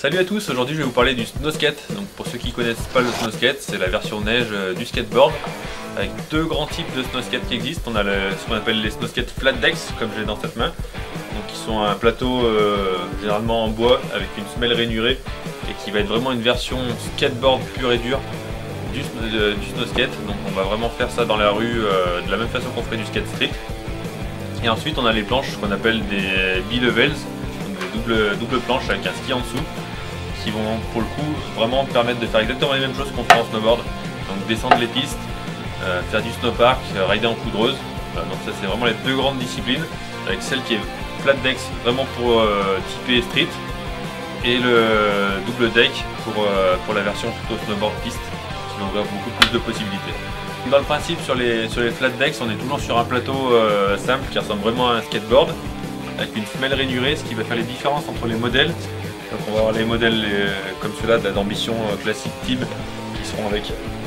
Salut à tous, aujourd'hui je vais vous parler du SnowSkate. Donc pour ceux qui ne connaissent pas le SnowSkate, c'est la version neige du skateboard avec deux grands types de SnowSkate qui existent. On a ce qu'on appelle les SnowSkate Flat Decks, comme j'ai dans cette main, donc qui sont un plateau généralement en bois avec une semelle rainurée et qui va être vraiment une version skateboard pure et dure du SnowSkate. Donc on va vraiment faire ça dans la rue de la même façon qu'on ferait du skate street. Et ensuite on a les planches qu'on appelle des B-levels, donc des doubles planches avec un ski en dessous, qui vont pour le coup vraiment permettre de faire exactement les mêmes choses qu'on fait en snowboard. Donc descendre les pistes, faire du snowpark, rider en poudreuse. Voilà, donc ça c'est vraiment les deux grandes disciplines, avec celle qui est flat decks vraiment pour typer street, et le double deck pour la version plutôt snowboard piste, qui va ouvrir beaucoup plus de possibilités. Dans le principe sur les flat decks, on est toujours sur un plateau simple qui ressemble vraiment à un skateboard, avec une semelle rainurée, ce qui va faire les différences entre les modèles. Donc on va avoir les modèles comme ceux-là d'ambition classique Tib, qui seront avec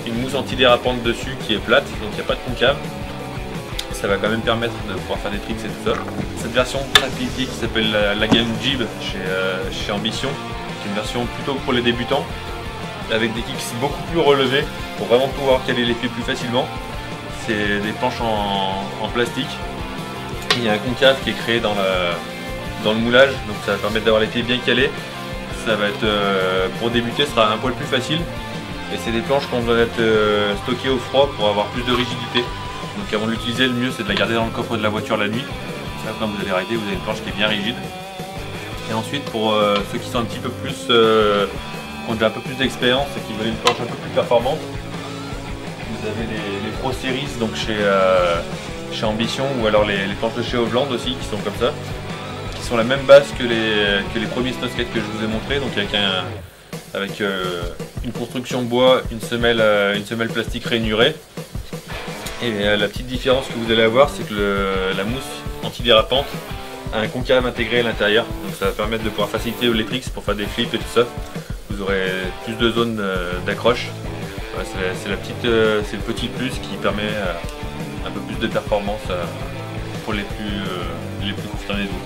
une mousse antidérapante dessus qui est plate, donc il n'y a pas de concave. Ça va quand même permettre de pouvoir faire des tricks et tout ça. Cette version simplifiée qui s'appelle la Game Jib chez Ambition, qui est une version plutôt pour les débutants, avec des kicks beaucoup plus relevés pour vraiment pouvoir caler les pieds plus facilement. C'est des planches en plastique. Il y a un concave qui est créé dans le moulage, donc ça va permettre d'avoir les pieds bien calés. Ça va être, pour débuter, ce sera un poil plus facile. Et c'est des planches qu'on doit être stockées au froid pour avoir plus de rigidité. Donc avant de l'utiliser, le mieux c'est de la garder dans le coffre de la voiture la nuit. Ça, quand vous allez rider, vous avez une planche qui est bien rigide. Et ensuite, pour ceux qui sont un petit peu plus, qui ont déjà un peu plus d'expérience et qui veulent une planche un peu plus performante, vous avez les Pro Series, donc chez Ambition, ou alors les planches de chez Hovland aussi, qui sont comme ça, qui sont la même base que les premiers SnowSkate que je vous ai montré, donc avec une construction bois, une semelle plastique rainurée. Et la petite différence que vous allez avoir, c'est que la mousse antidérapante a un concave intégré à l'intérieur, donc ça va permettre de pouvoir faciliter les tricks pour faire des flips et tout ça. Vous aurez plus de zones d'accroche. Voilà, c'est le petit plus qui permet un peu plus de performance pour les plus confirmés de vous.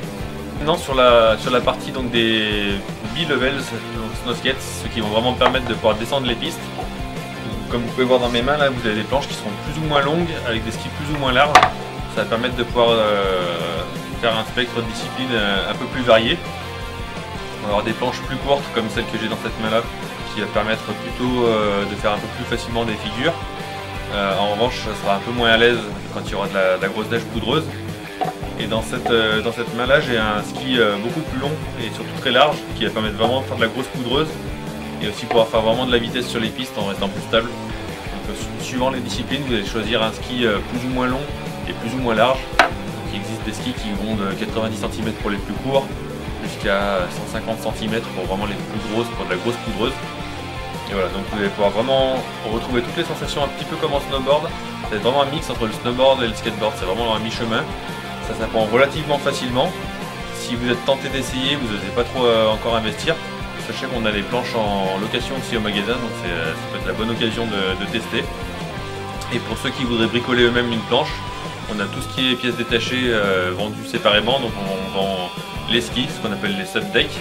Maintenant sur la partie donc des B-levels, donc SnowSkate, ceux qui vont vraiment permettre de pouvoir descendre les pistes. Comme vous pouvez voir dans mes mains, là vous avez des planches qui seront plus ou moins longues avec des skis plus ou moins larges. Ça va permettre de pouvoir faire un spectre de disciplines un peu plus varié. On va avoir des planches plus courtes comme celle que j'ai dans cette main là, qui va permettre plutôt de faire un peu plus facilement des figures. En revanche, ça sera un peu moins à l'aise quand il y aura de la grosse neige poudreuse. Et dans cette main là, j'ai un ski beaucoup plus long et surtout très large, qui va permettre vraiment de faire de la grosse poudreuse et aussi pouvoir faire vraiment de la vitesse sur les pistes en restant plus stable. Donc, suivant les disciplines, vous allez choisir un ski plus ou moins long et plus ou moins large. Donc, il existe des skis qui vont de 90 cm pour les plus courts jusqu'à 150 cm pour vraiment les plus grosses, pour de la grosse poudreuse. Et voilà, donc vous allez pouvoir vraiment retrouver toutes les sensations un petit peu comme en snowboard. C'est vraiment un mix entre le snowboard et le skateboard, c'est vraiment un mi-chemin. Ça s'apprend relativement facilement. Si vous êtes tenté d'essayer, vous n'osez pas trop encore investir, sachez qu'on a les planches en location aussi au magasin, donc ça peut être la bonne occasion de tester. Et pour ceux qui voudraient bricoler eux-mêmes une planche, on a tout ce qui est pièces détachées vendues séparément. Donc on vend les skis, ce qu'on appelle les sub-decks,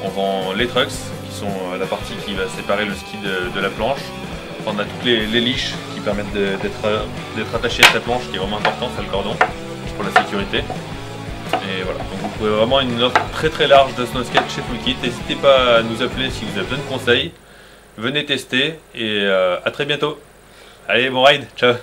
on vend les trucks, qui sont la partie qui va séparer le ski de la planche. Enfin, on a toutes les liches qui permettent d'être attachées à sa planche, qui est vraiment important, c'est le cordon, pour la sécurité. Et voilà, donc vous pouvez vraiment une offre très très large de SnowSkate chez Toolkit. N'hésitez pas à nous appeler si vous avez besoin de conseils. Venez tester et à très bientôt. Allez, bon ride, ciao.